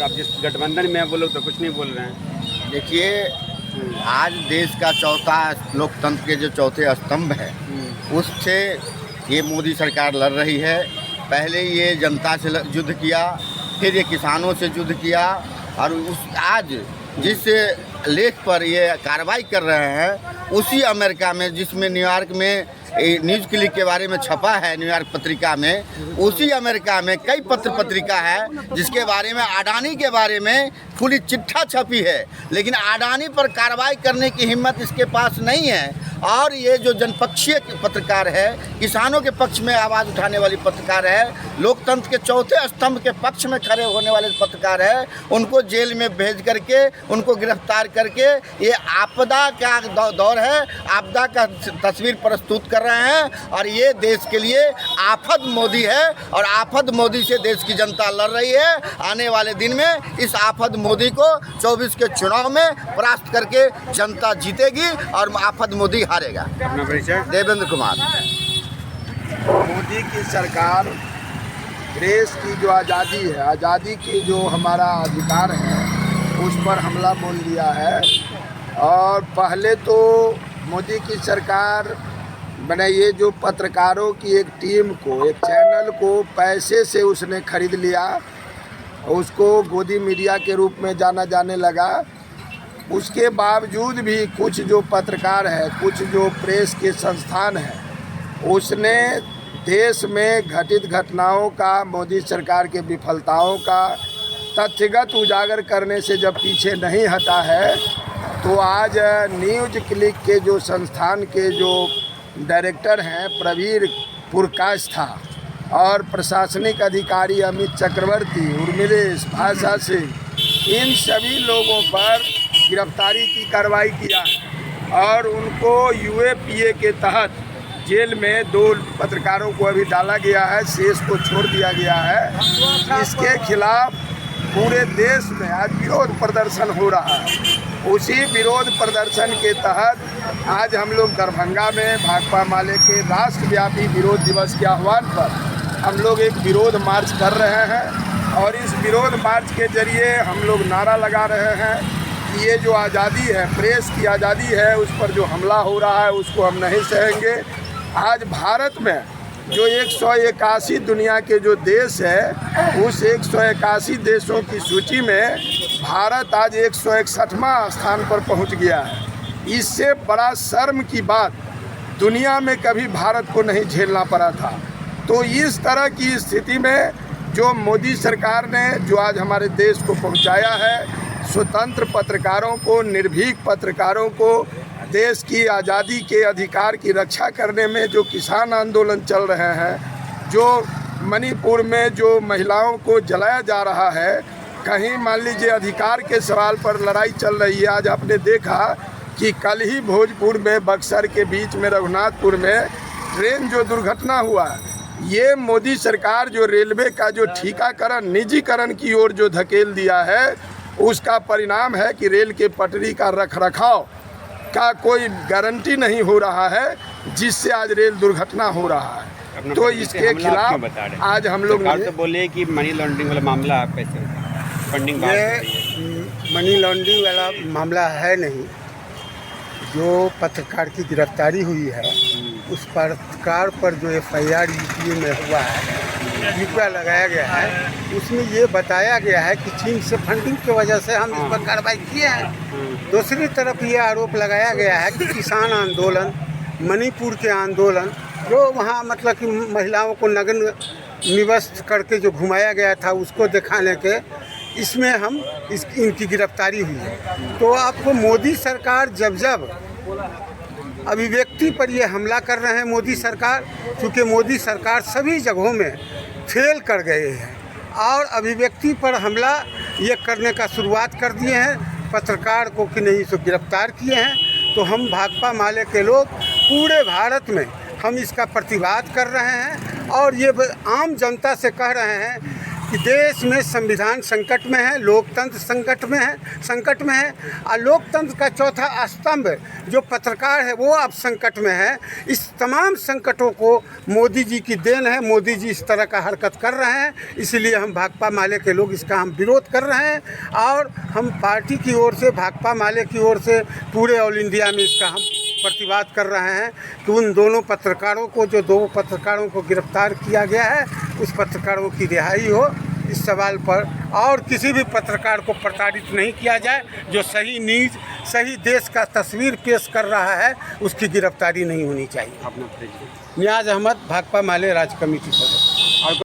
आप जिस गठबंधन में हैं वो लोग तो कुछ नहीं बोल रहे हैं। देखिए, आज देश का चौथा लोकतंत्र के जो चौथे स्तंभ है उससे ये मोदी सरकार लड़ रही है। पहले ये जनता से युद्ध किया, फिर ये किसानों से युद्ध किया, और आज जिस लेख पर ये कार्रवाई कर रहे हैं उसी अमेरिका में, जिसमें न्यूयॉर्क में न्यूज़ क्लिक के बारे में छपा है, न्यूयॉर्क पत्रिका में, उसी अमेरिका में कई पत्रिका है जिसके बारे में अडानी के बारे में खुली चिट्ठा छपी है, लेकिन अडानी पर कार्रवाई करने की हिम्मत इसके पास नहीं है। और ये जो जनपक्षीय पत्रकार है, किसानों के पक्ष में आवाज़ उठाने वाली पत्रकार है, लोकतंत्र के चौथे स्तंभ के पक्ष में खड़े होने वाले पत्रकार है, उनको जेल में भेज करके, उनको गिरफ्तार करके ये आपदा का दौर है, आपदा का तस्वीर प्रस्तुत कर रहे हैं। और ये देश के लिए आफत मोदी है, और आफत मोदी से देश की जनता लड़ रही है। आने वाले दिन में इस आफत मोदी को 24 के चुनाव में परास्त करके जनता जीतेगी और आफत मोदी हारेगा। अपना परिचय। देवेंद्र कुमार। मोदी की सरकार प्रेस की जो आज़ादी है, आज़ादी की जो हमारा अधिकार है, उस पर हमला बोल दिया है। और पहले तो मोदी की सरकार मैंने ये जो पत्रकारों की एक टीम को, एक चैनल को पैसे से उसने खरीद लिया, उसको गोदी मीडिया के रूप में जाना जाने लगा। उसके बावजूद भी कुछ जो पत्रकार है, कुछ जो प्रेस के संस्थान हैं, उसने देश में घटित घटनाओं का, मोदी सरकार के विफलताओं का तथ्यगत उजागर करने से जब पीछे नहीं हटा है, तो आज न्यूज़ क्लिक के जो संस्थान के जो डायरेक्टर हैं प्रवीर पुरकाष्ठा और प्रशासनिक अधिकारी अमित चक्रवर्ती, उर्मिलेश, भाषा सिंह, इन सभी लोगों पर गिरफ्तारी की कार्रवाई किया है और उनको यूएपीए के तहत जेल में 2 पत्रकारों को अभी डाला गया है, शेष को छोड़ दिया गया है। इसके खिलाफ पूरे देश में आज विरोध प्रदर्शन हो रहा है। उसी विरोध प्रदर्शन के तहत आज हम लोग दरभंगा में भाकपा माले के राष्ट्रव्यापी विरोध दिवस के आह्वान पर हम लोग एक विरोध मार्च कर रहे हैं। और इस विरोध मार्च के जरिए हम लोग नारा लगा रहे हैं कि ये जो आज़ादी है, प्रेस की आज़ादी है, उस पर जो हमला हो रहा है उसको हम नहीं सहेंगे। आज भारत में जो 181 दुनिया के जो देश है, उस 181 देशों की सूची में भारत आज 161वां स्थान पर पहुंच गया है। इससे बड़ा शर्म की बात दुनिया में कभी भारत को नहीं झेलना पड़ा था। तो इस तरह की स्थिति में जो मोदी सरकार ने जो आज हमारे देश को पहुंचाया है, स्वतंत्र पत्रकारों को, निर्भीक पत्रकारों को, देश की आज़ादी के अधिकार की रक्षा करने में जो किसान आंदोलन चल रहे हैं, जो मणिपुर में जो महिलाओं को जलाया जा रहा है, कहीं मान लीजिए अधिकार के सवाल पर लड़ाई चल रही है। आज आपने देखा कि कल ही भोजपुर में बक्सर के बीच में रघुनाथपुर में ट्रेन जो दुर्घटना हुआ, ये मोदी सरकार जो रेलवे का जो ठीकाकरण, निजीकरण की ओर जो धकेल दिया है, उसका परिणाम है कि रेल के पटरी का रखरखाव का कोई गारंटी नहीं हो रहा है, जिससे आज रेल दुर्घटना हो रहा है। तो इसके खिलाफ आज हम लोग तो बोले कि मनी लॉन्ड्रिंग वाला मामला कैसे फंडिंग, ये मनी लॉन्ड्रिंग वाला मामला है नहीं। जो पत्रकार की गिरफ्तारी हुई है, उस पत्रकार पर जो FIR यूपी में हुआ है, रुपया लगाया गया है, उसमें ये बताया गया है कि चीन से फंडिंग की वजह से हम इस पर कार्रवाई किए हैं। दूसरी तरफ ये आरोप लगाया गया है कि किसान आंदोलन, मणिपुर के आंदोलन, जो वहाँ मतलब कि महिलाओं को नग्न निवस्त करके जो घुमाया गया था, उसको दिखाने के, इसमें इनकी गिरफ्तारी हुई है। तो आपको मोदी सरकार जब अभिव्यक्ति पर ये हमला कर रहे हैं, मोदी सरकार, क्योंकि मोदी सरकार सभी जगहों में फेल कर गए हैं और अभिव्यक्ति पर हमला ये करने का शुरुआत कर दिए हैं। पत्रकार को कि नहीं सो गिरफ्तार किए हैं। तो हम भाकपा माले के लोग पूरे भारत में हम इसका प्रतिवाद कर रहे हैं और ये आम जनता से कह रहे हैं कि देश में संविधान संकट में है, लोकतंत्र संकट में है और लोकतंत्र का चौथा स्तंभ जो पत्रकार है वो अब संकट में है। इस तमाम संकटों को मोदी जी की देन है। मोदी जी इस तरह का हरकत कर रहे हैं, इसलिए हम भाकपा माले के लोग इसका हम विरोध कर रहे हैं और हम पार्टी की ओर से, भाकपा माले की ओर से पूरे ऑल इंडिया में इसका हम प्रतिवाद कर रहे हैं कि उन दोनों पत्रकारों को, जो 2 पत्रकारों को गिरफ्तार किया गया है, उस पत्रकारों की रिहाई हो। इस सवाल पर और किसी भी पत्रकार को प्रताड़ित नहीं किया जाए। जो सही न्यूज़, सही देश का तस्वीर पेश कर रहा है, उसकी गिरफ्तारी नहीं होनी चाहिए। अपना परिचय। नियाज अहमद, भाकपा माले राज्य कमेटी सदस्य।